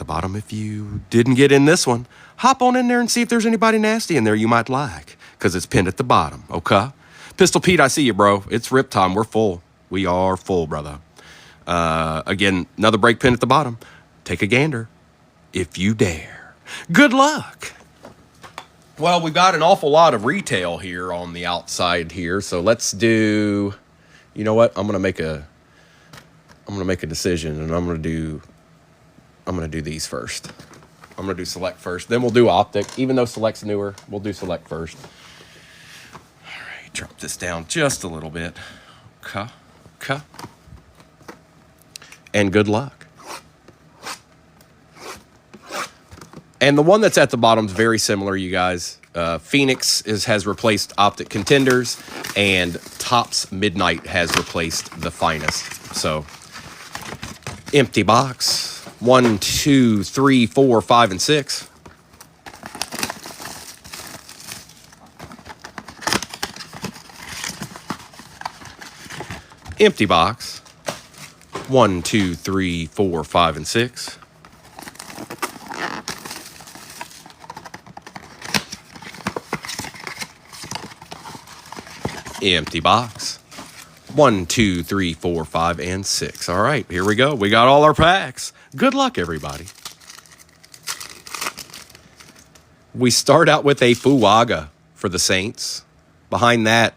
bottom. If you didn't get in this one, hop on in there and see if there's anybody nasty in there you might like, because it's pinned at the bottom, okay? Pistol Pete, I see you, bro. It's rip time. We're full. We are full, brother. Again, another break pin at the bottom. Take a gander if you dare. Good luck. Well, we've got an awful lot of retail here on the outside here, so let's do, you know what? I'm gonna make a decision, and I'm gonna do these first. I'm gonna do select first, then we'll do optic. Even though select's newer, we'll do select first. All right, drop this down just a little bit. Okay. And good luck. And the one that's at the bottom is very similar, you guys. Phoenix has replaced Optic Contenders, and Topps Midnight has replaced the Finest. So, empty box. 1, 2, 3, 4, 5, and 6. Empty box. 1, 2, 3, 4, 5, and 6. Empty box. 1, 2, 3, 4, 5, and 6. All right, here we go. We got all our packs. Good luck, everybody. We start out with a Fuaga for the Saints. Behind that,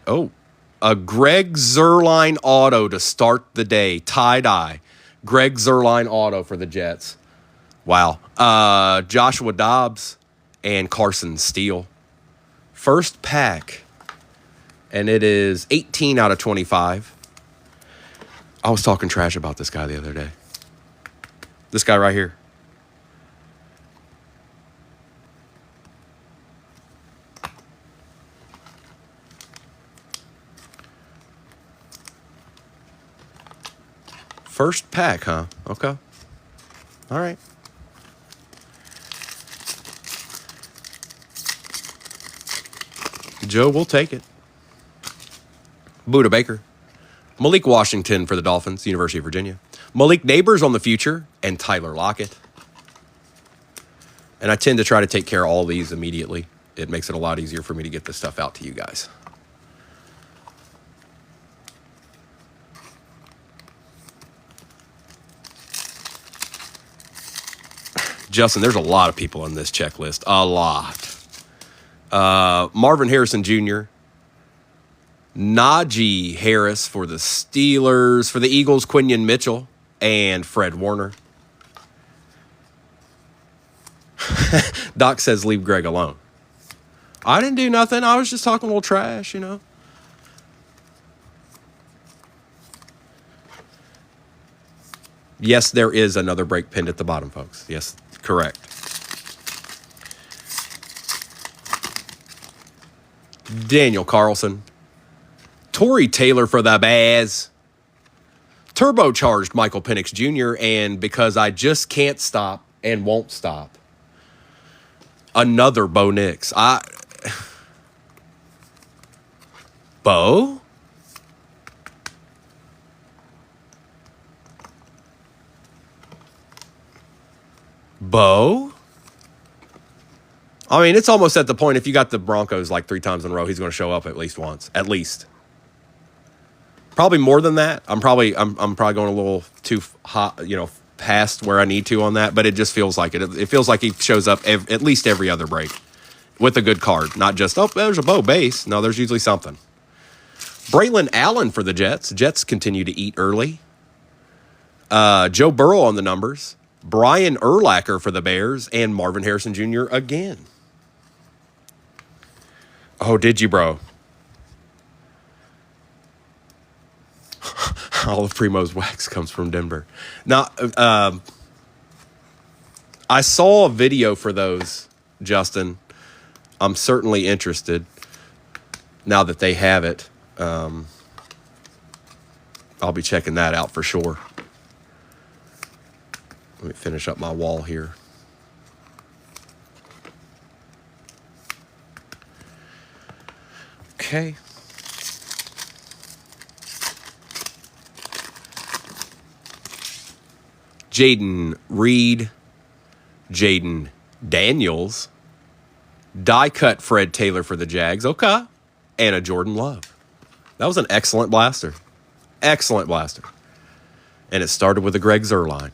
a Greg Zuerlein auto to start the day. Tie-dye. Greg Zuerlein auto for the Jets. Wow. Joshua Dobbs and Carson Steele. First pack. And it is 18 out of 25. I was talking trash about this guy the other day. This guy right here. First pack, huh? Okay. All right. Joe, we'll take it. Buda Baker. Malik Washington for the Dolphins, University of Virginia. Malik Neighbors on the future, and Tyler Lockett. And I tend to try to take care of all these immediately. It makes it a lot easier for me to get this stuff out to you guys. Justin, there's a lot of people on this checklist. A lot. Marvin Harrison Jr., Najee Harris for the Steelers. For the Eagles, Quinion Mitchell and Fred Warner. Doc says leave Greg alone. I didn't do nothing. I was just talking a little trash, you know. Yes, there is another break pinned at the bottom, folks. Yes, correct. Daniel Carlson. Torrey Taylor for the Bears. Turbocharged Michael Penix Jr. And because I just can't stop and won't stop, another Bo Nix. Bo? Bo? I mean, it's almost at the point, if you got the Broncos like 3 times in a row, he's going to show up at least once. At least. Probably more than that. I'm probably going a little too hot, past where I need to on that, but it just feels like it. It feels like he shows up at least every other break with a good card, not just, there's a Bo base. No, there's usually something. Braylon Allen for the Jets. Jets continue to eat early. Joe Burrow on the numbers. Brian Urlacher for the Bears, and Marvin Harrison Jr. again. Oh, did you, bro? All of Primo's wax comes from Denver. Now, I saw a video for those, Justin. I'm certainly interested now that they have it. I'll be checking that out for sure. Let me finish up my wall here. Okay. Jaden Reed Jaden Daniels. Die cut Fred Taylor for the Jags. Okay. And a Jordan Love. That was an excellent blaster. Excellent blaster. And it started with a Greg Zuerlein.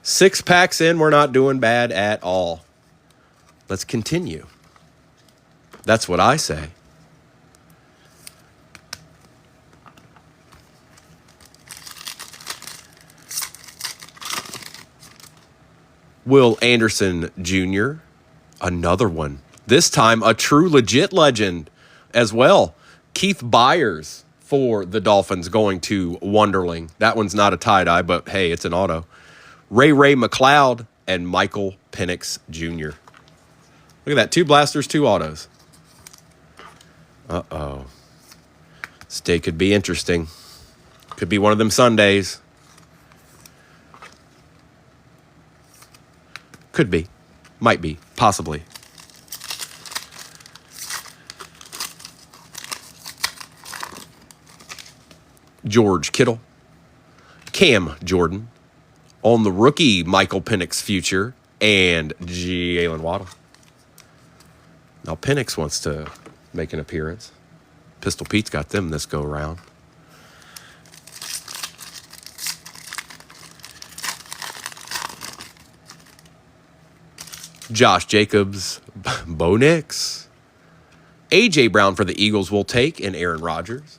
6 packs in, we're not doing bad at all. Let's continue. That's what I say. Will Anderson Jr., another one. This time, a true legit legend as well. Keith Byers for the Dolphins going to Wonderling. That one's not a tie-dye, but hey, it's an auto. Ray McLeod and Michael Penix Jr. Look at that. 2 blasters, 2 autos. Uh-oh. This day could be interesting. Could be one of them Sundays. Could be. Might be. Possibly. George Kittle. Cam Jordan. On the rookie, Michael Penix future. And Jalen Waddle. Now, Penix wants to make an appearance. Pistol Pete's got them this go around. Josh Jacobs, Bo Nix. A.J. Brown for the Eagles will take, and Aaron Rodgers.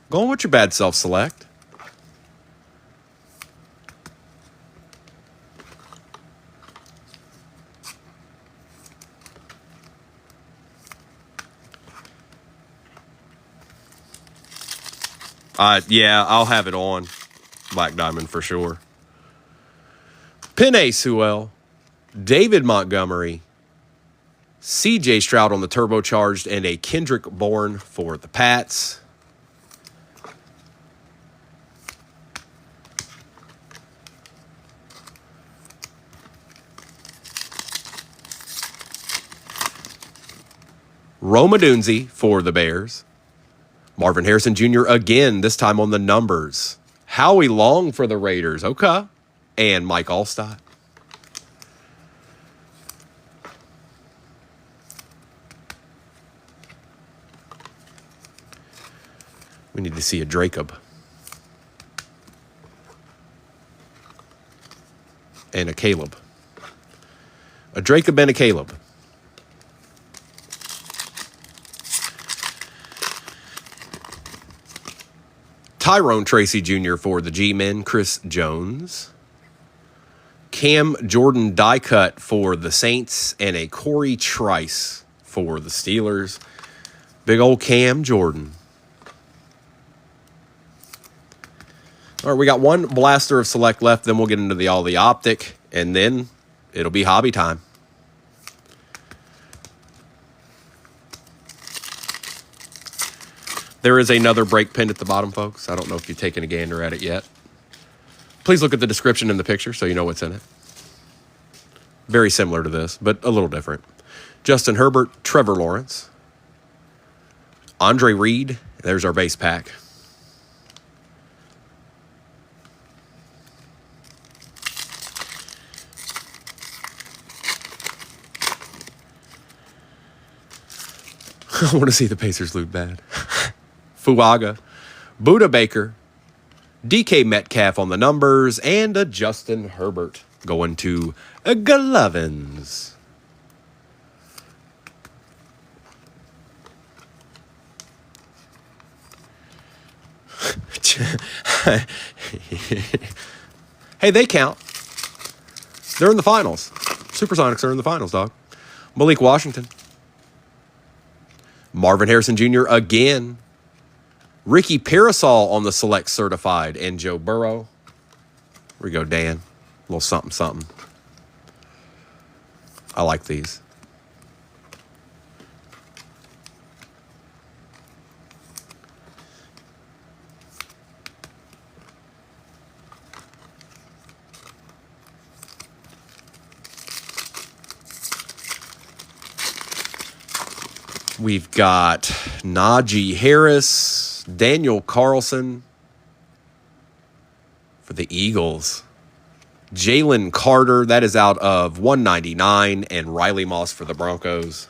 Going with your bad self-select. Yeah, I'll have it on Black Diamond for sure. Penei Sewell, David Montgomery, C.J. Stroud on the turbocharged, and a Kendrick Bourne for the Pats. Rome Odunze for the Bears. Marvin Harrison Jr. again, this time on the numbers. Howie Long for the Raiders. Okay. And Mike Allstott. We need to see a Jacob. And a Caleb. A Jacob and a Caleb. Tyrone Tracy Jr. for the G-Men, Chris Jones. Cam Jordan die cut for the Saints, and a Corey Trice for the Steelers. Big old Cam Jordan. All right, we got one blaster of select left, then we'll get into all the optic, and then it'll be hobby time. There is another break pinned at the bottom, folks. I don't know if you've taken a gander at it yet. Please look at the description in the picture so you know what's in it. Very similar to this, but a little different. Justin Herbert, Trevor Lawrence. Andre Reed, there's our base pack. I want to see the Pacers loot bad. Fuaga, Buda Baker, DK Metcalf on the numbers, and a Justin Herbert going to Golovins. Hey, they count. They're in the finals. Supersonics are in the finals, dog. Malik Washington. Marvin Harrison Jr. again. Ricky Parasol on the select certified, and Joe Burrow. Here we go, Dan. A little something, something. I like these. We've got Najee Harris, Daniel Carlson for the Eagles. Jalen Carter, that is out of 199, and Riley Moss for the Broncos.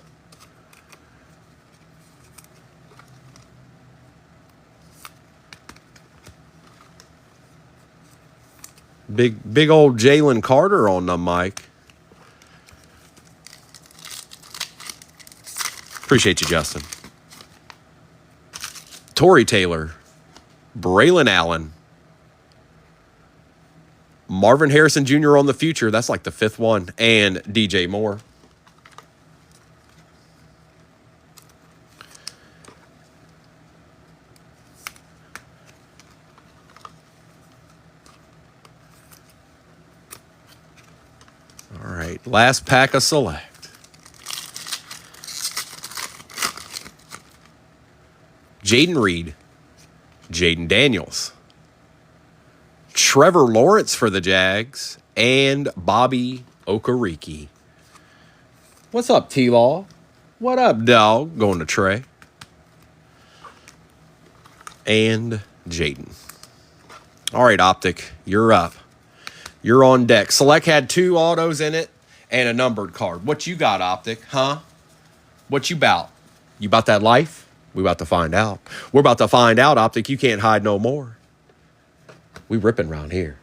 Big old Jalen Carter on the mic. Appreciate you, Justin. Torrey Taylor, Braylon Allen, Marvin Harrison Jr. on the future. That's like the 5th one. And DJ Moore. All right, last pack of select. Jaden Reed, Jaden Daniels, Trevor Lawrence for the Jags, and Bobby Okereke. What's up, T-Law? What up, dog? Going to Trey. And Jaden. All right, Optic, you're up. You're on deck. Select had 2 autos in it and a numbered card. What you got, Optic? Huh? What you bout? You about that life? We about to find out. We're about to find out, Optic. You can't hide no more. We ripping around here.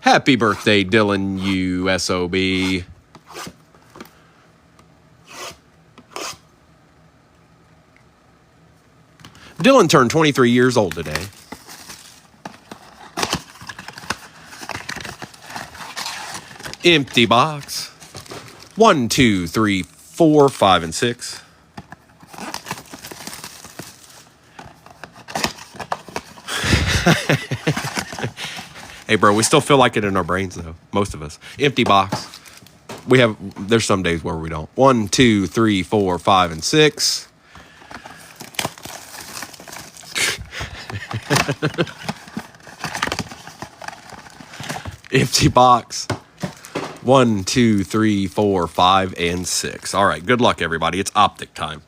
Happy birthday, Dylan USOB. Dylan turned 23 years old today. Empty box. 1, 2, 3, 4, 5, and 6. Hey, bro, we still feel like it in our brains, though. Most of us. Empty box. There's some days where we don't. 1, 2, 3, 4, 5, and 6. Empty box. 1, 2, 3, 4, 5, and 6. All right, good luck, everybody. It's Optic time.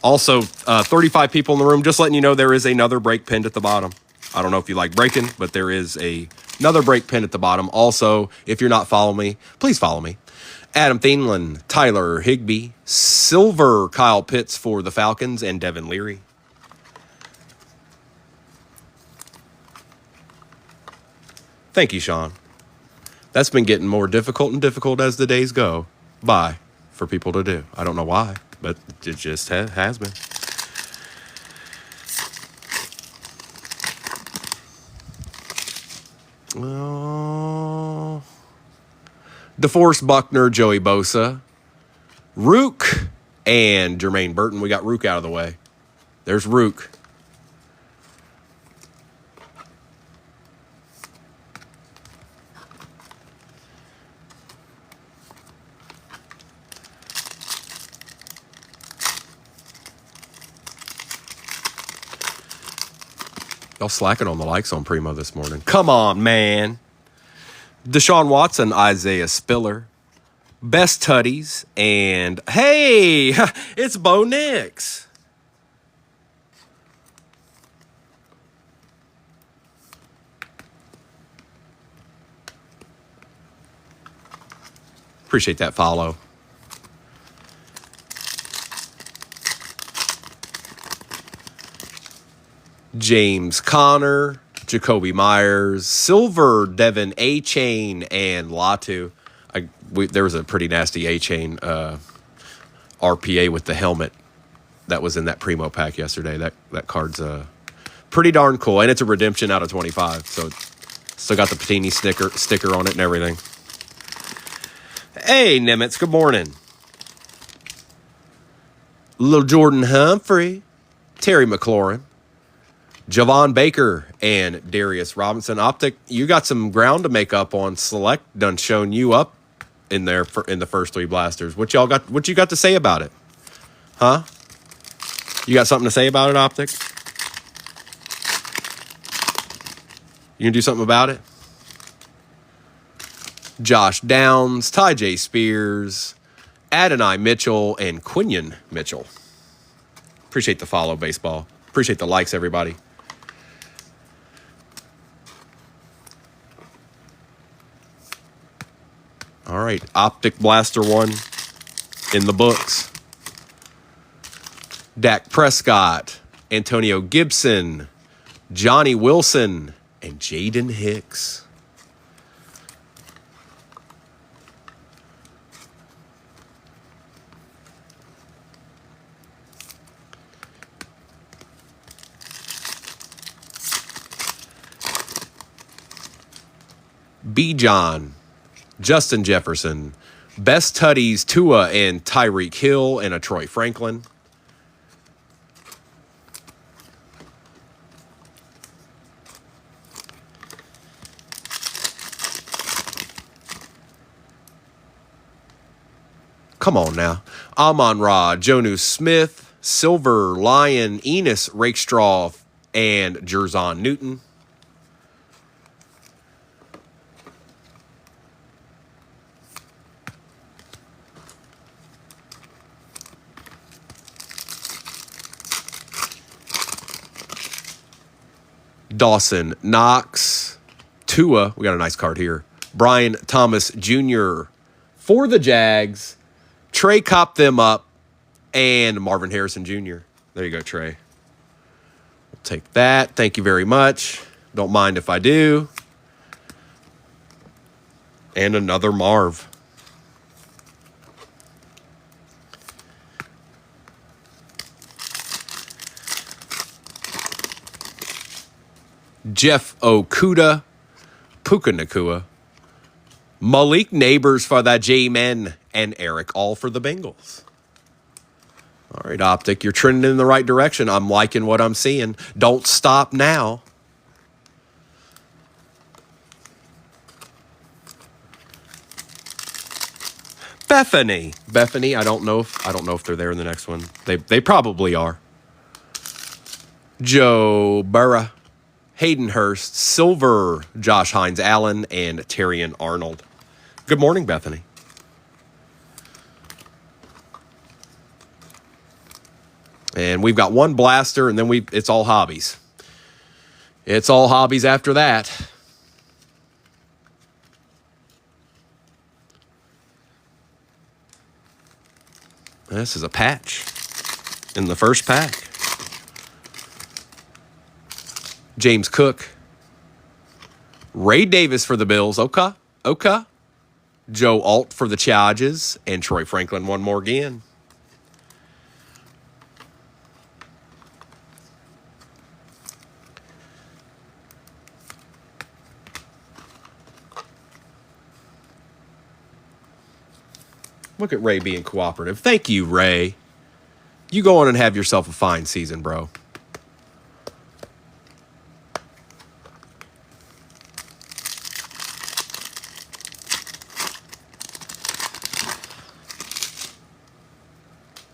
Also, 35 people in the room. Just letting you know there is another break pinned at the bottom. I don't know if you like breaking, but there is another break pinned at the bottom. Also, if you're not following me, please follow me. Adam Thielen, Tyler Higbee, Silver Kyle Pitts for the Falcons, and Devin Leary. Thank you, Sean. That's been getting more difficult and difficult as the days go by for people to do. I don't know why, but it just has been. DeForest Buckner, Joey Bosa, Rook, and Jermaine Burton. We got Rook out of the way. There's Rook. Y'all slacking on the likes on Primo this morning. Come on, man. Deshaun Watson, Isaiah Spiller, Best Tutties, and hey, it's Bo Nix. Appreciate that follow. James Conner, Jacoby Myers, Silver, Devin A-Chain, and Latu. There was a pretty nasty A-Chain RPA with the helmet that was in that Primo pack yesterday. That card's pretty darn cool, and it's a redemption out of 25, so still got the Patini sticker on it and everything. Hey, Nimitz, good morning. Little Jordan Humphrey, Terry McLaurin, Javon Baker, and Darius Robinson. Optic, you got some ground to make up on. Select done shown you up in there in the first 3 blasters. What you got to say about it? Huh? You got something to say about it, Optic? You gonna do something about it? Josh Downs, Ty J. Spears, Adonai Mitchell, and Quinion Mitchell. Appreciate the follow, baseball. Appreciate the likes, everybody. All right, Optic Blaster 1 in the books. Dak Prescott, Antonio Gibson, Johnny Wilson, and Jaden Hicks. B. John, Justin Jefferson, Best Tutties, Tua and Tyreek Hill, and a Troy Franklin. Come on now. Amon-Ra, Jonnu Smith, Silver, Lion, Enos, Rakestraw, and Jerzon Newton. Dawson Knox, Tua, we got a nice card here. Brian Thomas Jr. for the Jags. Trey copped them up, and Marvin Harrison Jr. There you go, Trey. We'll take that. Thank you very much. Don't mind if I do. And another Marv. Jeff Okuda, Puka Nakua, Malik Neighbors for the J-Men, and Eric All for the Bengals. All right, Optic, you're trending in the right direction. I'm liking what I'm seeing. Don't stop now. Bethany, I don't know if they're there in the next one. They probably are. Joe Burrow, Hayden Hurst, Silver, Josh Hines Allen, and Terrion Arnold. Good morning, Bethany. And we've got one blaster, and then it's all hobbies. It's all hobbies after that. This is a patch in the first pack. James Cook. Ray Davis for the Bills. Okay. Joe Alt for the Chargers. And Troy Franklin one more again. Look at Ray being cooperative. Thank you, Ray. You go on and have yourself a fine season, bro.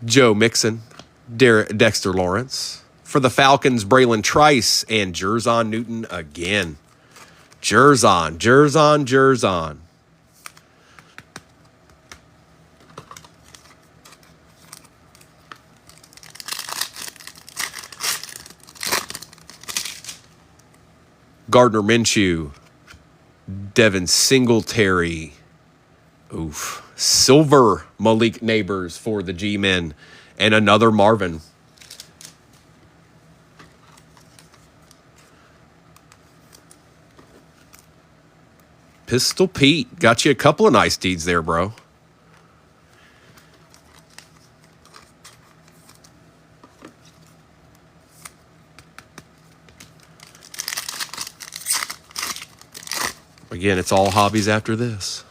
Joe Mixon, Dexter Lawrence. For the Falcons, Braylon Trice and Jerzon Newton again. Jerzon. Gardner Minshew, Devin Singletary. Oof. Silver, Malik Neighbors for the G-Men. And another Marvin. Pistol Pete. Got you a couple of nice deeds there, bro. Again, it's all hobbies after this.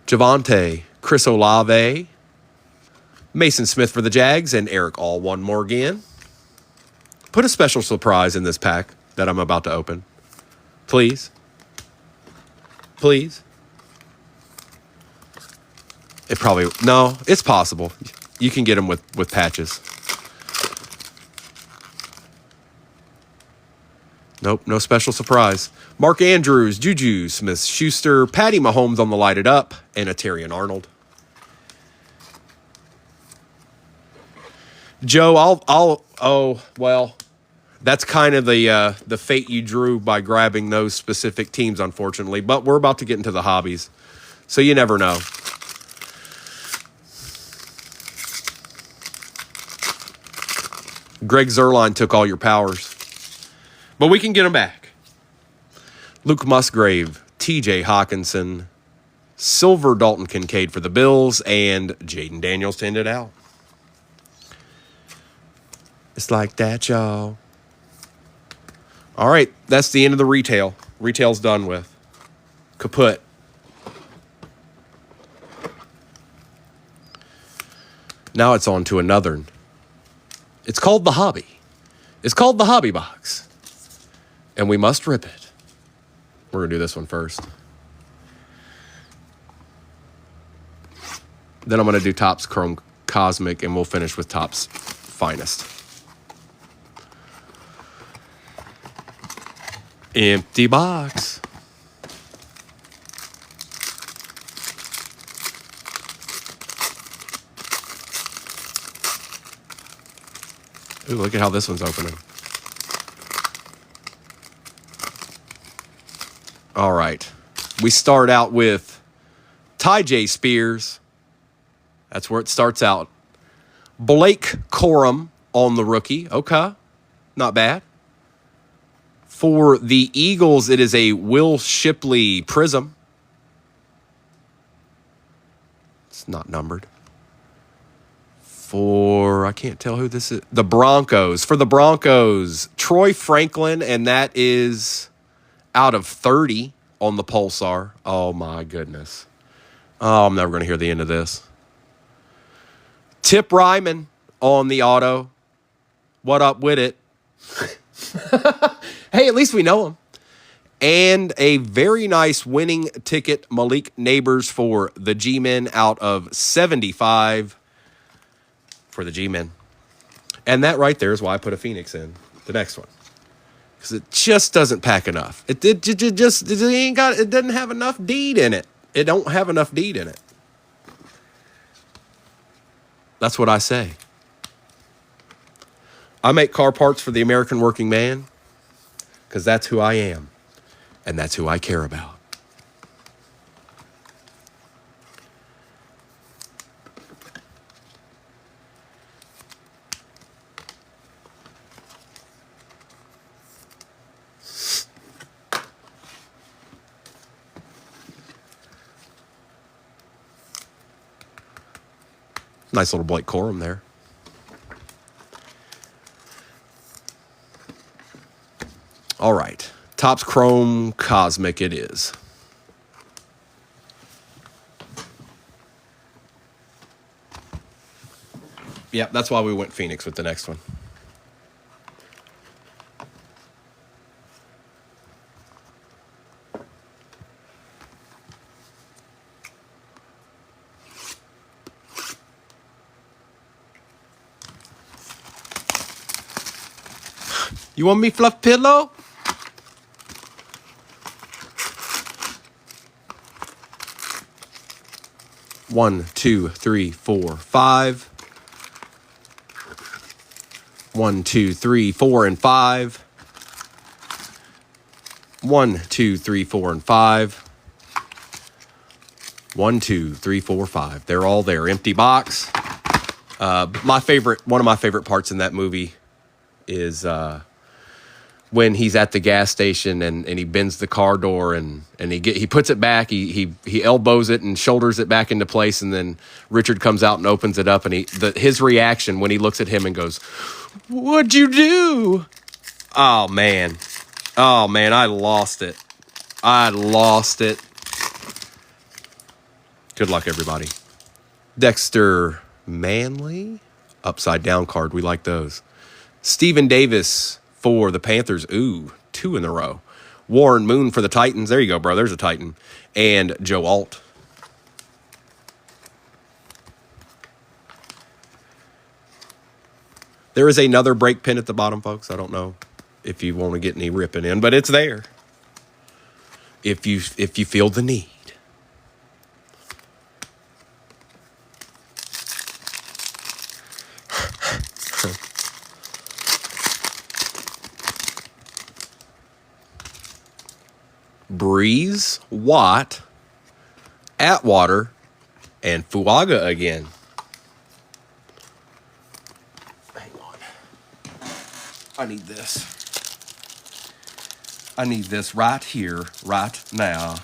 Javonte, Chris Olave, Mason Smith for the Jags, and Eric All one more again. Put a special surprise in this pack that I'm about to open. Please. It probably, no, it's possible. You can get them with patches. Nope, no special surprise. Mark Andrews, Juju Smith-Schuster, Patty Mahomes on the lighted up, and a Terrion Arnold. Joe, oh, well, that's kind of the fate you drew by grabbing those specific teams, unfortunately. But we're about to get into the hobbies, so you never know. Greg Zerline took all your powers, but we can get them back. Luke Musgrave, T.J. Hawkinson, Silver Dalton Kincaid for the Bills, and Jaden Daniels to end it out. It's like that, y'all. All right, that's the end of the retail. Retail's done with. Kaput. Now it's on to another. It's called the hobby. It's called the hobby box. And we must rip it. We're going to do this one first. Then I'm going to do Topps Chrome Cosmic, and we'll finish with Topps Finest. Empty box. Ooh, look at how this one's opening. All right. We start out with Ty J. Spears. That's where it starts out. Blake Corum on the rookie. Okay. Not bad. For the Eagles, it is a Will Shipley Prism. It's not numbered. I can't tell who this is. The Broncos. For the Broncos, Troy Franklin, and that is out of 30 on the Pulsar. Oh, my goodness. Oh, I'm never going to hear the end of this. Tip Ryman on the auto. What up with it? Hey, at least we know him. And a very nice winning ticket, Malik Neighbors for the G-Men out of 75 for the G-Men. And that right there is why I put a Phoenix in the next one. Because it just doesn't pack enough. It doesn't have enough deed in it. It don't have enough deed in it. That's what I say. I make car parts for the American working man because that's who I am. And that's who I care about. Nice little Blake Corum there. All right. Topps Chrome Cosmic it is. Yep, that's why we went Phoenix with the next one. You want me fluff pillow? One, two, three, four, five. 1, 2, 3, 4, and 5. 1, 2, 3, 4, and 5. 1, 2, 3, 4, 5. They're all there. Empty box. One of my favorite parts in that movie is when he's at the gas station and he bends the car door and he puts it back. He elbows it and shoulders it back into place, and then Richard comes out and opens it up, and his reaction when he looks at him and goes, "What'd you do?" Oh man, I lost it. Good luck, everybody. Dexter Manley, upside down card. We like those. Stephen Davis for the Panthers. Ooh, 2 in a row. Warren Moon for the Titans. There you go, bro. There's a Titan. And Joe Alt. There is another break pin at the bottom, folks. I don't know if you want to get any ripping in, but it's there. If you feel the need. Breeze, Watt, Atwater, and Fuaga again. Hang on. I need this. I need this right here, right now.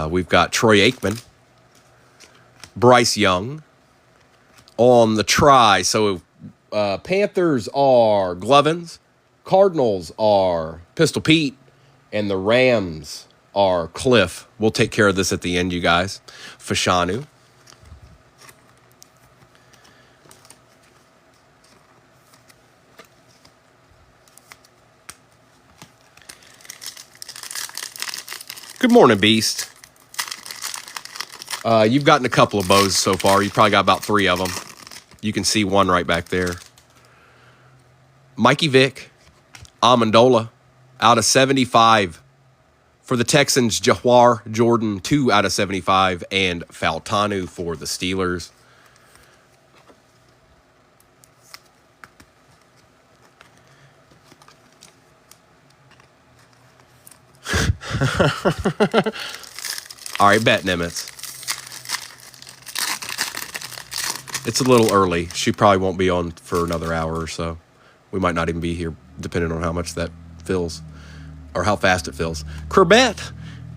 We've got Troy Aikman, Bryce Young on the try. So Panthers are Glovins, Cardinals are Pistol Pete, and the Rams are Cliff. We'll take care of this at the end, you guys. Fashanu. Good morning, Beast. You've gotten a couple of bows so far. You've probably got about 3 of them. You can see one right back there. Mikey Vick, Amendola, out of 75. For the Texans, Jawhar Jordan, 2 out of 75. And Faltanu for the Steelers. All right, bet Nimitz. It's a little early. She probably won't be on for another hour or so. We might not even be here, depending on how much that fills or how fast it fills. Corbett,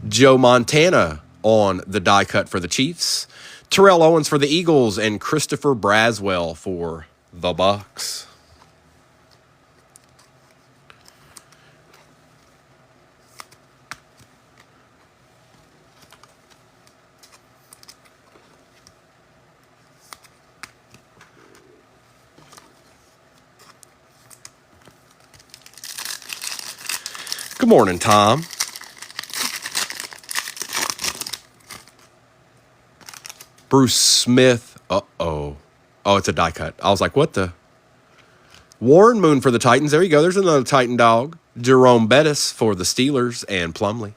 Joe Montana on the die cut for the Chiefs. Terrell Owens for the Eagles and Christopher Braswell for the Bucks. Good morning, Tom. Bruce Smith. Uh-oh. Oh, it's a die cut. I was like, what the? Warren Moon for the Titans. There you go. There's another Titan dog. Jerome Bettis for the Steelers and Plumlee.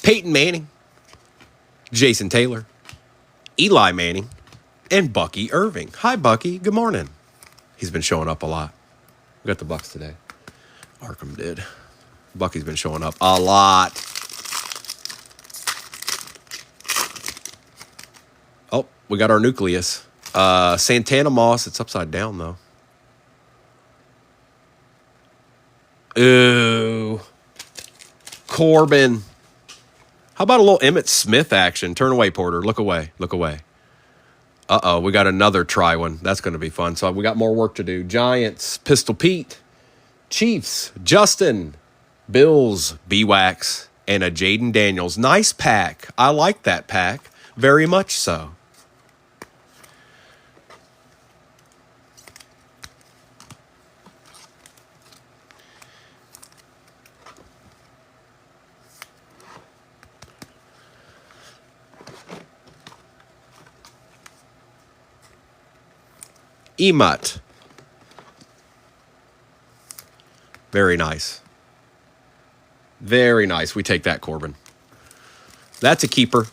Peyton Manning, Jason Taylor, Eli Manning, and Bucky Irving. Hi, Bucky. Good morning. He's been showing up a lot. We got the Bucks today. Arkham did. Bucky's been showing up a lot. Oh, we got our nucleus. Santana Moss. It's upside down, though. Ooh. Corbin. How about a little Emmitt Smith action? Turn away, Porter. Look away. Look away. Uh-oh, we got another try one. That's going to be fun. So we got more work to do. Giants, Pistol Pete, Chiefs, Justin, Bills, B-Wax, and a Jaden Daniels. Nice pack. I like that pack. Very much so. Emut. Very nice. Very nice. We take that, Corbin. That's a keeper.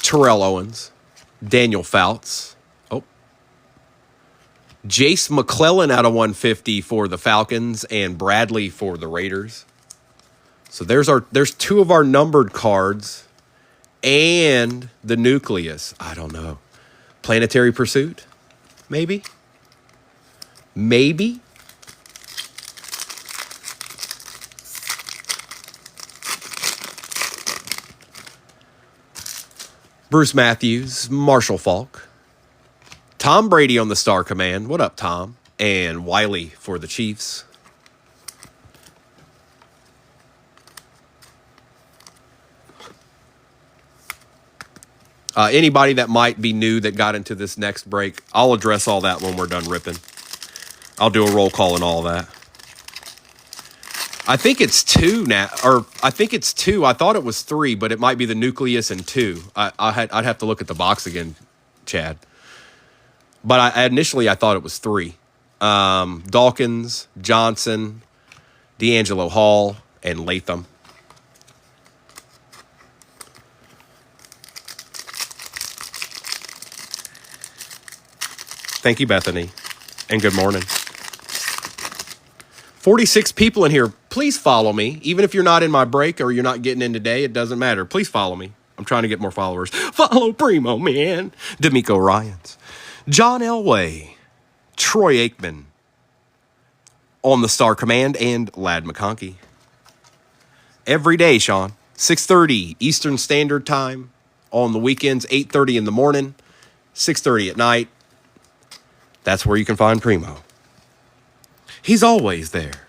Terrell Owens. Daniel Fouts. Oh. Jace McClellan out of 150 for the Falcons and Bradley for the Raiders. So there's 2 of our numbered cards and the nucleus. I don't know. Planetary Pursuit? Maybe? Maybe? Bruce Matthews, Marshall Faulk. Tom Brady on the Star Command. What up, Tom? And Wiley for the Chiefs. Anybody that might be new that got into this next break, I'll address all that when we're done ripping. I'll do a roll call and all of that. I think it's 2 now, or I think it's 2. I thought it was 3, but it might be the nucleus and 2. I'd have to look at the box again, Chad. But initially I thought it was 3. Dawkins, Johnson, D'Angelo Hall, and Latham. Thank you, Bethany, and good morning. 46 people in here. Please follow me. Even if you're not in my break or you're not getting in today, it doesn't matter. Please follow me. I'm trying to get more followers. Follow Primo, man. D'Amico Ryans. John Elway. Troy Aikman. On the Star Command and Lad McConkey. Every day, Sean. 6:30 Eastern Standard Time. On the weekends, 8:30 in the morning. 6:30 at night. That's where you can find Primo. He's always there.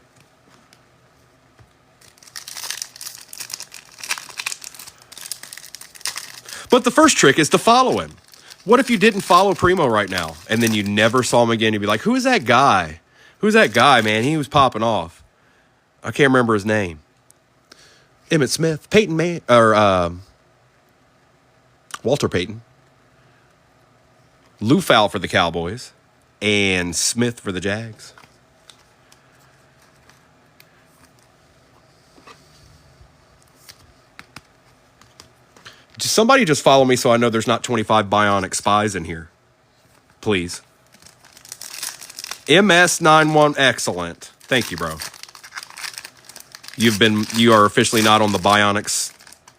But the first trick is to follow him. What if you didn't follow Primo right now and then you never saw him again? You'd be like, who is that guy? Who's that guy, man? He was popping off. I can't remember his name. Emmitt Smith, Peyton Man, or Walter Payton. Lou Fowl for the Cowboys and Smith for the Jags. Somebody just follow me so I know there's not 25 bionic spies in here. Please. MS91, excellent. Thank you, bro. You are officially not on the bionic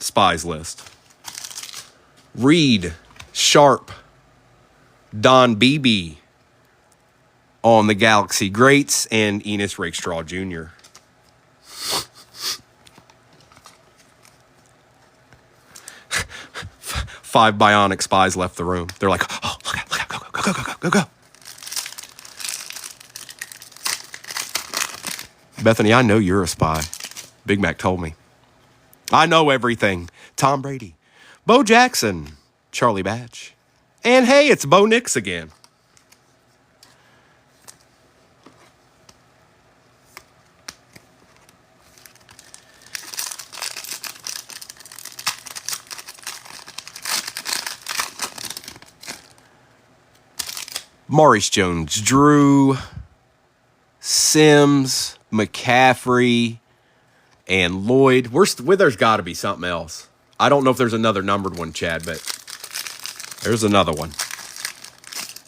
spies list. Reed, Sharp, Don Beebe on the Galaxy Greats, and Enos Rakestraw Jr. Five bionic spies left the room. They're like, oh, look out, go. Bethany, I know you're a spy. Big Mac told me. I know everything. Tom Brady, Bo Jackson, Charlie Batch. And hey, it's Bo Nix again. Maurice Jones-Drew, Sims, McCaffrey, and Lloyd. There's got to be something else. I don't know if there's another numbered one, Chad, but there's another one.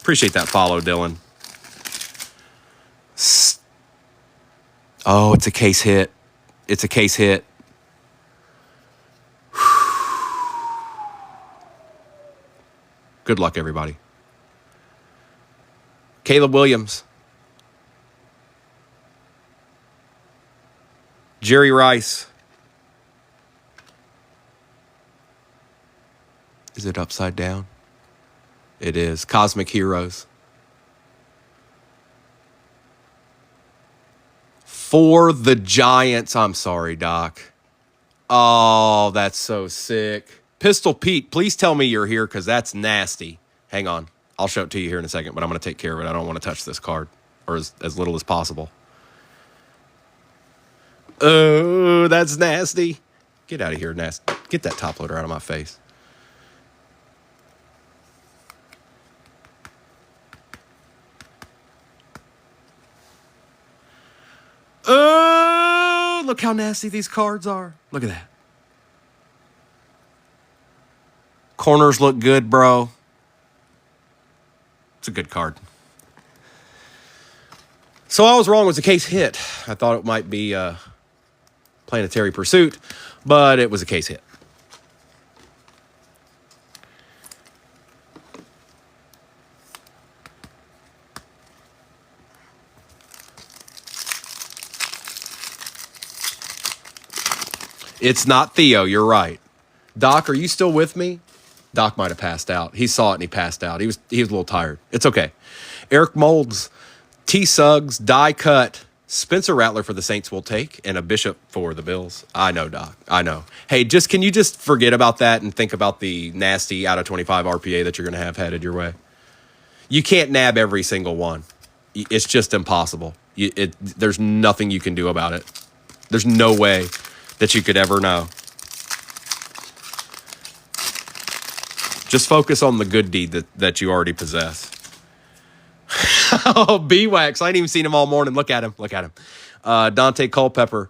Appreciate that follow, Dylan. Oh, it's a case hit. It's a case hit. Good luck, everybody. Caleb Williams. Jerry Rice. Is it upside down? It is. Cosmic Heroes. For the Giants. I'm sorry, Doc. Oh, that's so sick. Pistol Pete, please tell me you're here because that's nasty. Hang on. I'll show it to you here in a second, but I'm going to take care of it. I don't want to touch this card, or as little as possible. Oh, that's nasty. Get out of here, nasty. Get that top loader out of my face. Oh, look how nasty these cards are. Look at that. Corners look good, bro. It's a good card. So I was wrong. It was a case hit. I thought it might be Planetary Pursuit, but it was a case hit. It's not Theo. You're right. Doc, are you still with me? Doc might have passed out. He saw it and he passed out. He was a little tired. It's okay. Eric Molds, T. Suggs, Die Cut, Spencer Rattler for the Saints will take, and a Bishop for the Bills. I know, Doc. I know. Hey, can you just forget about that and think about the nasty out of 25 RPA that you're going to have headed your way? You can't nab every single one. It's just impossible. There's nothing you can do about it. There's no way that you could ever know. Just focus on the good deed that you already possess. Oh, B-Wax. I ain't even seen him all morning. Look at him. Look at him. Dante Culpepper,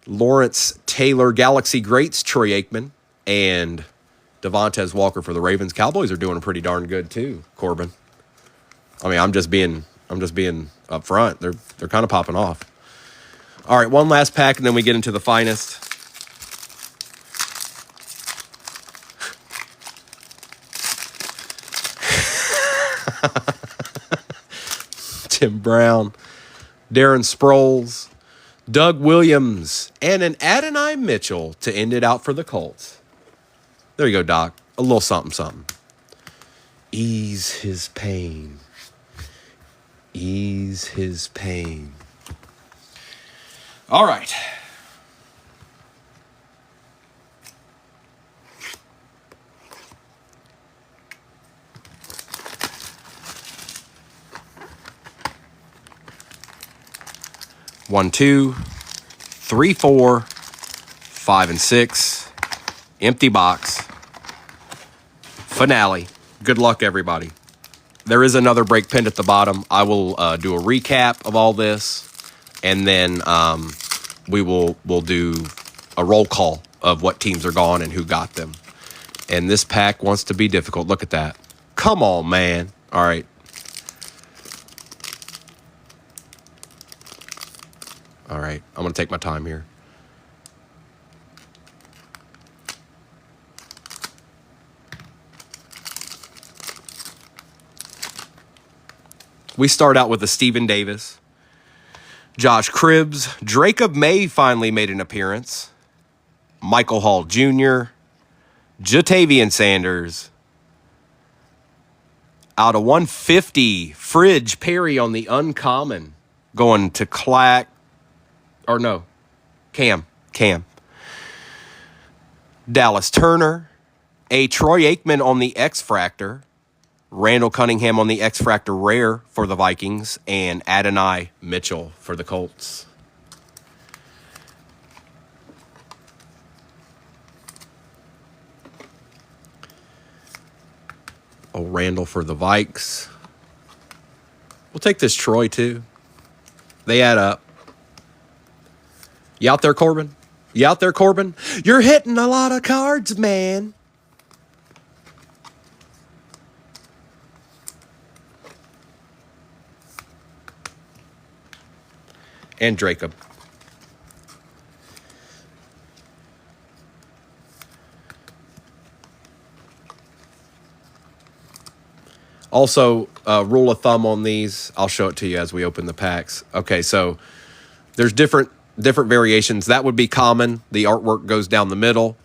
Lawrence Taylor, Galaxy Greats, Troy Aikman, and Devontae Walker for the Ravens. Cowboys are doing pretty darn good too, Corbin. I mean, I'm just being up front. They're kind of popping off. All right, one last pack, and then we get into the finest. Tim Brown, Darren Sproles, Doug Williams, and an Adonai Mitchell to end it out for the Colts. There you go, Doc. A little something, something. Ease his pain. Ease his pain. All right. One, 2, 3, 4, 5, and 6. Empty box. Finale. Good luck, everybody. There is another break pinned at the bottom. I will do a recap of all this, and then we'll do a roll call of what teams are gone and who got them. And this pack wants to be difficult. Look at that. Come on, man. All right. All right, I'm going to take my time here. We start out with a Stephen Davis. Josh Cribbs. Jacob May finally made an appearance. Michael Hall Jr. Jatavian Sanders. Out of 150, Fridge Perry on the uncommon. Going to Clack. Or no, Cam. Dallas Turner, a Troy Aikman on the X-Fractor, Randall Cunningham on the X-Fractor Rare for the Vikings, and Adonai Mitchell for the Colts. Oh, Randall for the Vikes. We'll take this Troy too. They add up. You out there, Corbin? You out there, Corbin? You're hitting a lot of cards, man. And Jacob. Also, rule of thumb on these. I'll show it to you as we open the packs. Okay, so there's different variations. That would be common. The artwork goes down the middle.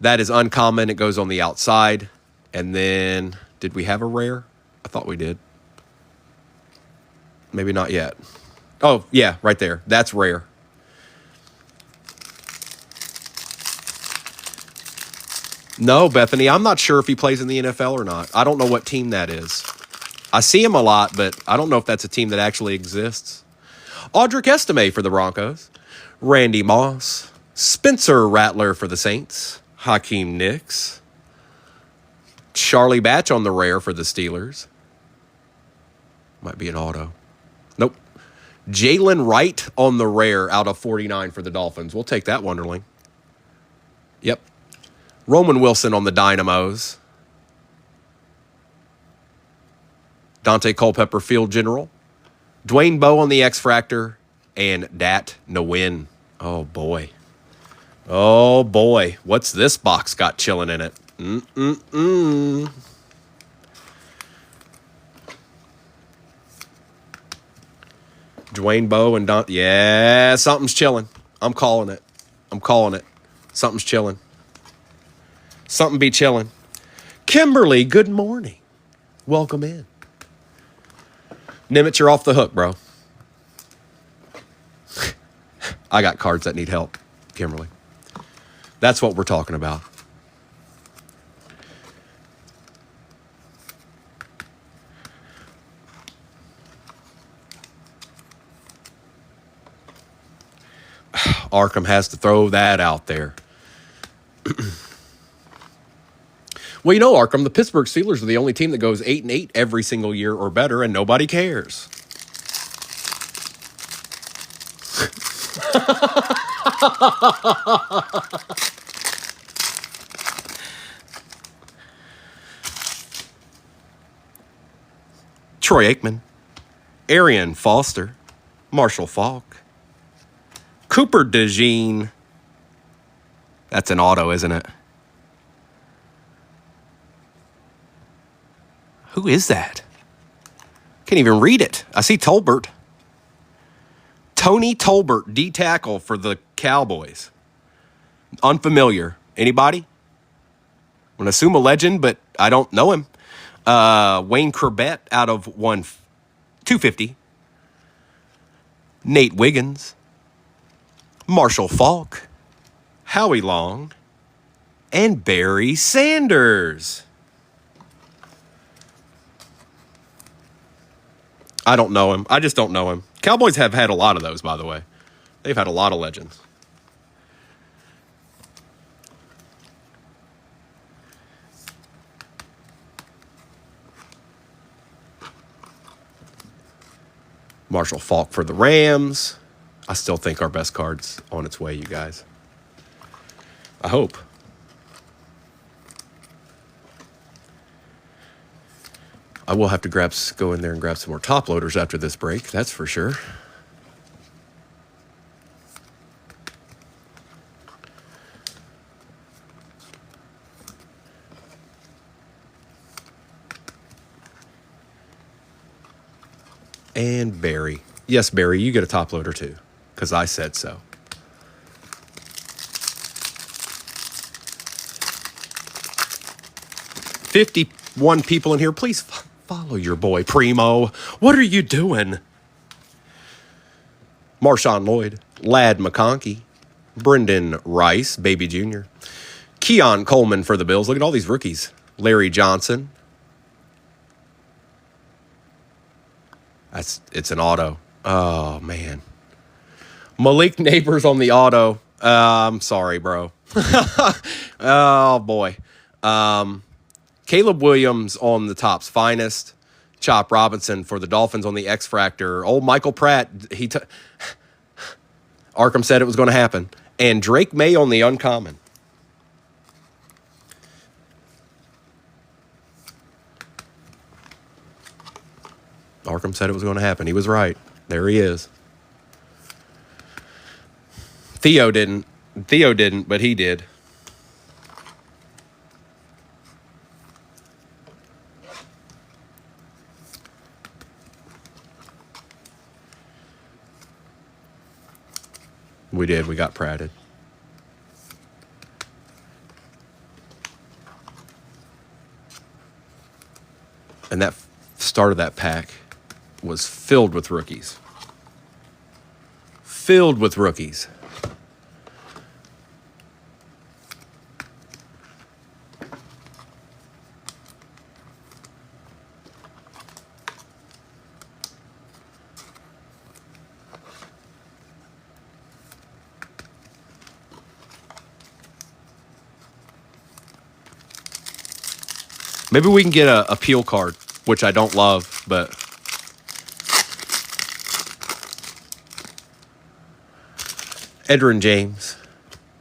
That is uncommon. It goes on the outside. And then, did we have a rare? I thought we did. Maybe not yet. Oh, yeah, right there. That's rare. No, Bethany, I'm not sure if he plays in the NFL or not. I don't know what team that is. I see him a lot, but I don't know if that's a team that actually exists. Audric Estime for the Broncos. Randy Moss. Spencer Rattler for the Saints. Hakeem Nicks. Charlie Batch on the rare for the Steelers. Might be an auto. Nope. Jalen Wright on the rare out of 49 for the Dolphins. We'll take that, Wonderling. Yep. Roman Wilson on the Dynamos. Dante Culpepper, Field General. Dwayne Bowe on the X-Fractor. And Dat Nguyen. Oh, boy. Oh, boy. What's this box got chilling in it? Dwayne Bowe and Dante. Yeah, something's chilling. I'm calling it. Something's chilling. Something be chilling. Kimberly, good morning. Welcome in. Nimitz, you're off the hook, bro. I got cards that need help, Kimberly. That's what we're talking about. Arkham has to throw that out there. Well, you know, Arkham, the Pittsburgh Steelers are the only team that goes 8-8 every single year or better, and nobody cares. Troy Aikman, Arian Foster, Marshall Faulk, Cooper DeJean. That's an auto, isn't it? Who is that? Can't even read it. I see Tolbert. Tony Tolbert, D tackle for the Cowboys. Unfamiliar. Anybody? I'm going to assume a legend, but I don't know him. Wayne Corbett out of 250. Nate Wiggins. Marshall Faulk. Howie Long. And Barry Sanders. I don't know him. I just don't know him. Cowboys have had a lot of those, by the way. They've had a lot of legends. Marshall Faulk for the Rams. I still think our best card's on its way, you guys. I hope. I will have to go in there and grab some more top loaders after this break. That's for sure. And Barry. Yes, Barry, you get a top loader too, because I said so. $51 people in here. Please follow your boy, Primo. What are you doing? Marshawn Lloyd, Ladd McConkey, Brendan Rice, Baby Jr., Keon Coleman for the Bills. Look at all these rookies. Larry Johnson. It's an auto. Oh, man. Malik Neighbors on the auto. I'm sorry, bro. Oh, boy. Caleb Williams on the Topps Finest. Chop Robinson for the Dolphins on the X-Fractor. Old Michael Pratt. Arkham said it was going to happen. And Drake May on the Uncommon. Arkham said it was going to happen. He was right. There he is. Theo didn't, but he did. We did. We got pratted. And that start of that pack was filled with rookies. Filled with rookies. Maybe we can get a appeal card, which I don't love, but Edgerrin James,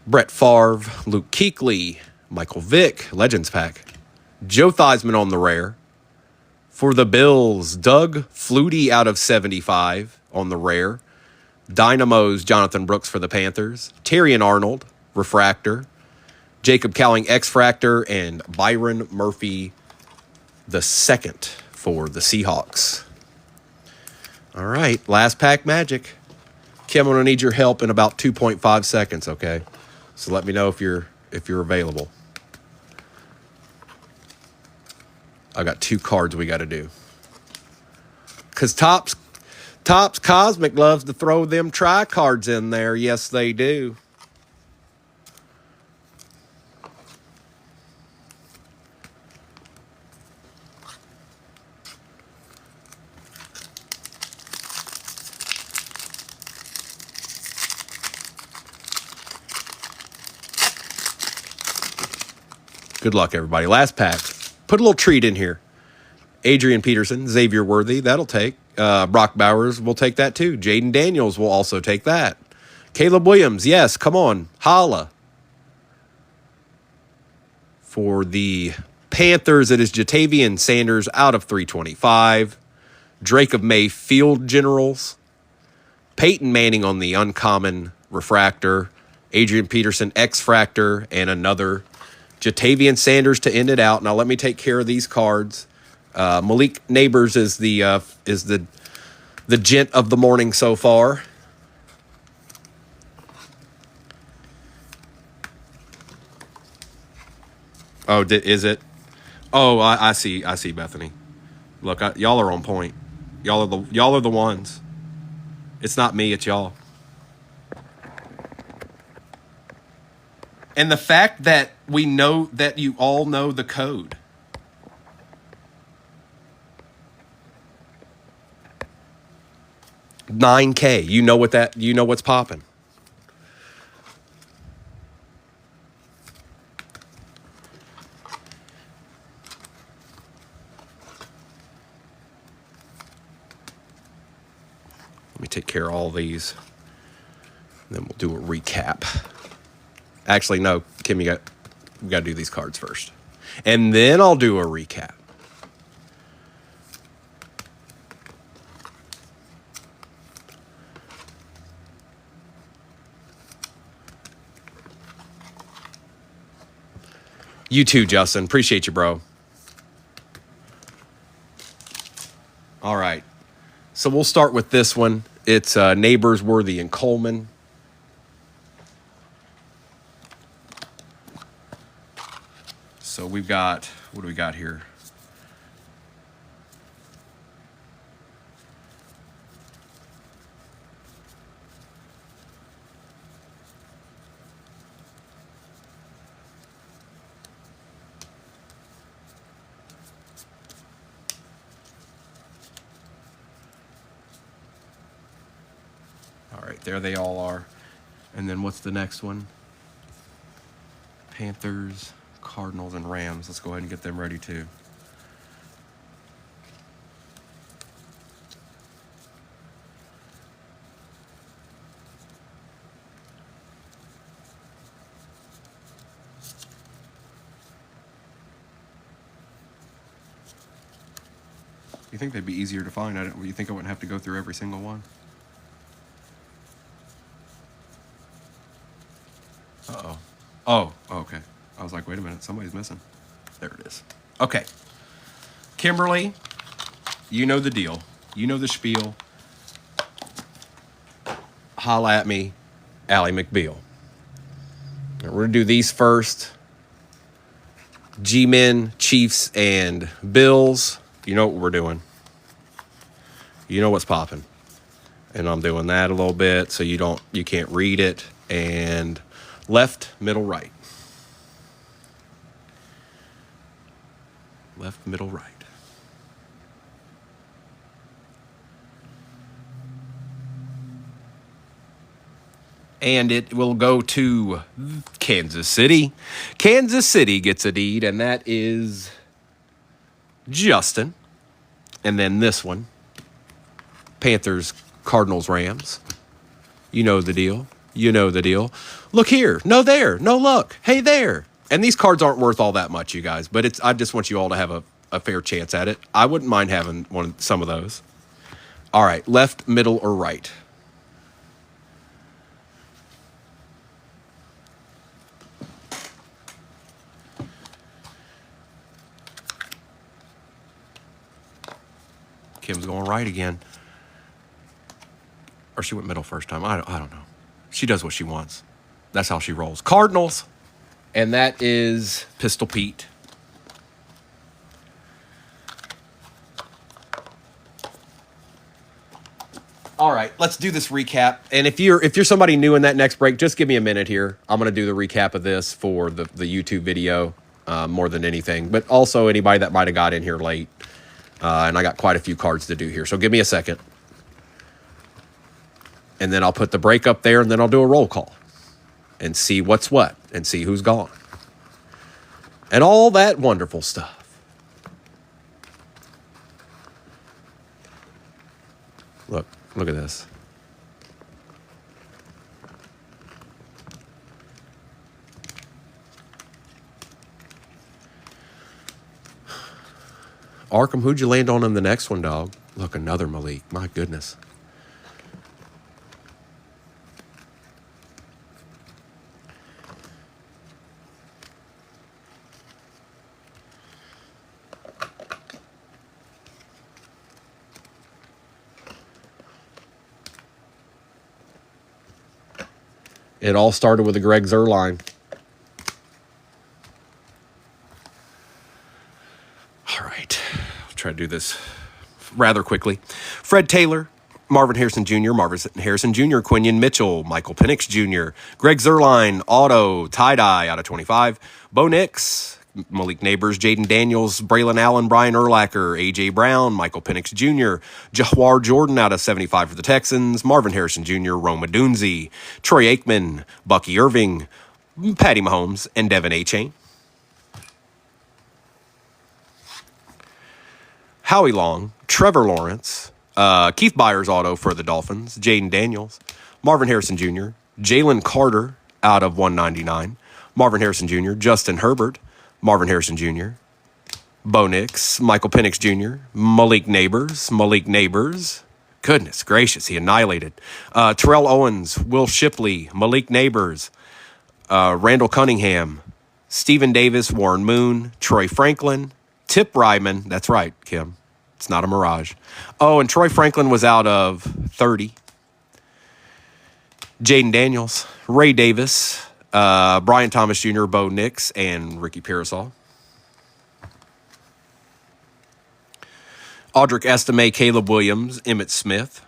Brett Favre, Luke Kuechly, Michael Vick, Legends Pack, Joe Theismann on the rare. For the Bills, Doug Flutie out of 75 on the rare. Dynamo's Jonathan Brooks for the Panthers. Terrion Arnold, Refractor. Jacob Cowling, X-Fractor. And Byron Murphy the second for the Seahawks. All right, last pack magic. Kim, I'm going to need your help in about 2.5 seconds, okay? So let me know if you're available. I got 2 cards we got to do. Because Topps Topps Cosmic loves to throw them tri-cards in there. Yes, they do. Good luck, everybody. Last pack. Put a little treat in here. Adrian Peterson, Xavier Worthy, that'll take. Brock Bowers will take that too. Jaden Daniels will also take that. Caleb Williams, yes, come on. Holla. For the Panthers, it is Jatavian Sanders out of 325. Drake of May Field Generals. Peyton Manning on the uncommon refractor. Adrian Peterson X-Fractor, and another Jatavian Sanders to end it out. Now let me take care of these cards. Malik Neighbors is the gent of the morning so far. Oh, is it? Oh, I see. I see, Bethany. Look, y'all are on point. Y'all are the ones. It's not me. It's y'all. And the fact that we know that you all know the code. $9K. You know what's popping. Let me take care of all these. Then we'll do a recap. Actually, no, Kim, we got to do these cards first. And then I'll do a recap. You too, Justin. Appreciate you, bro. All right. So we'll start with this one. It's Neighbors, Worthy, and Coleman. So we've got, what do we got here? All right, there they all are. And then what's the next one? Panthers, Cardinals, and Rams. Let's go ahead and get them ready too. You think they'd be easier to find? You think I wouldn't have to go through every single one? Uh-oh. Oh, okay. I was like, wait a minute, somebody's missing. There it is. Okay. Kimberly, you know the deal. You know the spiel. Holla at me, Allie McBeal. Now, we're going to do these first. G-Men, Chiefs, and Bills. You know what we're doing. You know what's popping. And I'm doing that a little bit so you can't read it. And left, middle, right. Left, middle, right. And it will go to Kansas City. Kansas City gets a deed, and that is Justin. And then this one, Panthers, Cardinals, Rams. You know the deal. You know the deal. Look here. No there. No look. Hey there. And these cards aren't worth all that much, you guys. But I just want you all to have a fair chance at it. I wouldn't mind having some of those. All right. Left, middle, or right? Kim's going right again. Or she went middle first time. I don't know. She does what she wants. That's how she rolls. Cardinals. And that is Pistol Pete. let's do this recap. And if you're somebody new in that next break, just give me a minute here. I'm going to do the recap of this for the YouTube video more than anything. But also anybody that might have got in here late. And I got quite a few cards to do here. So give me a second. And then I'll put the break up there, and then I'll do a roll call. And see what's what. And see who's gone. And all that wonderful stuff. Look at this. Arkham, who'd you land on in the next one, dog? Look, another Malik. My goodness. It all started with a Greg Zuerlein. All right. I'll try to do this rather quickly. Fred Taylor, Marvin Harrison Jr., Quinion Mitchell, Michael Penix Jr., Greg Zuerlein, auto, tie-dye out of 25, Bo Nix, Malik Neighbors, Jaden Daniels, Braylon Allen, Brian Urlacher, A.J. Brown, Michael Penix Jr., Jahwar Jordan out of 75 for the Texans, Marvin Harrison Jr., Rome Odunze, Troy Aikman, Bucky Irving, Patty Mahomes, and Devin A-Chain. Howie Long, Trevor Lawrence, Keith Byers auto for the Dolphins, Jaden Daniels, Marvin Harrison Jr., Jalen Carter out of 199, Marvin Harrison Jr., Justin Herbert, Marvin Harrison Jr., Bo Nix, Michael Penix Jr., Malik Neighbors. Goodness gracious, he annihilated. Terrell Owens, Will Shipley, Malik Neighbors, Randall Cunningham, Stephen Davis, Warren Moon, Troy Franklin, Tip Ryman. That's right, Kim. It's not a mirage. Oh, and Troy Franklin was out of 30. Jaden Daniels, Ray Davis, Brian Thomas Jr., Bo Nix, and Ricky Pearsall. Audric Estime, Caleb Williams, Emmitt Smith,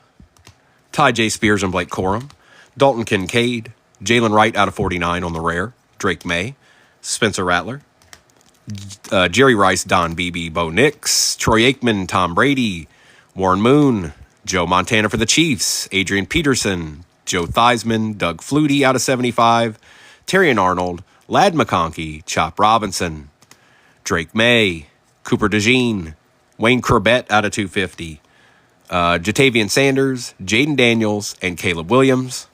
Ty J. Spears and Blake Corum, Dalton Kincaid, Jalen Wright out of 49 on the rare, Drake May, Spencer Rattler, Jerry Rice, Don Beebe, Bo Nix, Troy Aikman, Tom Brady, Warren Moon, Joe Montana for the Chiefs, Adrian Peterson, Joe Theismann, Doug Flutie out of 75, Terrion Arnold, Ladd McConkey, Chop Robinson, Drake May, Cooper DeJean, Wayne Corbett out of 250, Jatavian Sanders, Jaden Daniels, and Caleb Williams,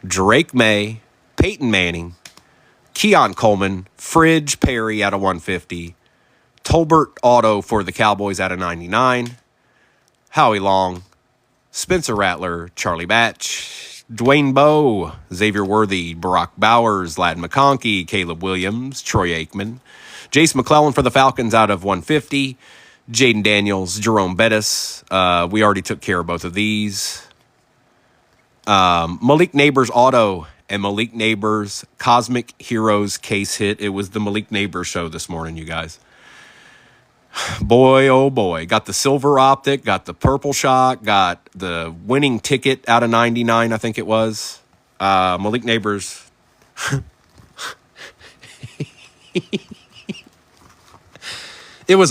Drake May, Peyton Manning, Keon Coleman, Fridge Perry out of 150, Tolbert auto for the Cowboys out of 99, Howie Long, Spencer Rattler, Charlie Batch, Dwayne Bowe, Xavier Worthy, Barack Bowers, Ladd McConkey, Caleb Williams, Troy Aikman, Jace McClellan for the Falcons out of 150, Jaden Daniels, Jerome Bettis. We already took care of both of these. Malik Neighbors auto and Malik Neighbors Cosmic Heroes case hit. It was the Malik Neighbors show this morning, you guys. Boy, oh boy. Got the silver optic, got the purple shot, got the winning ticket out of 99, I think it was. Malik Neighbors.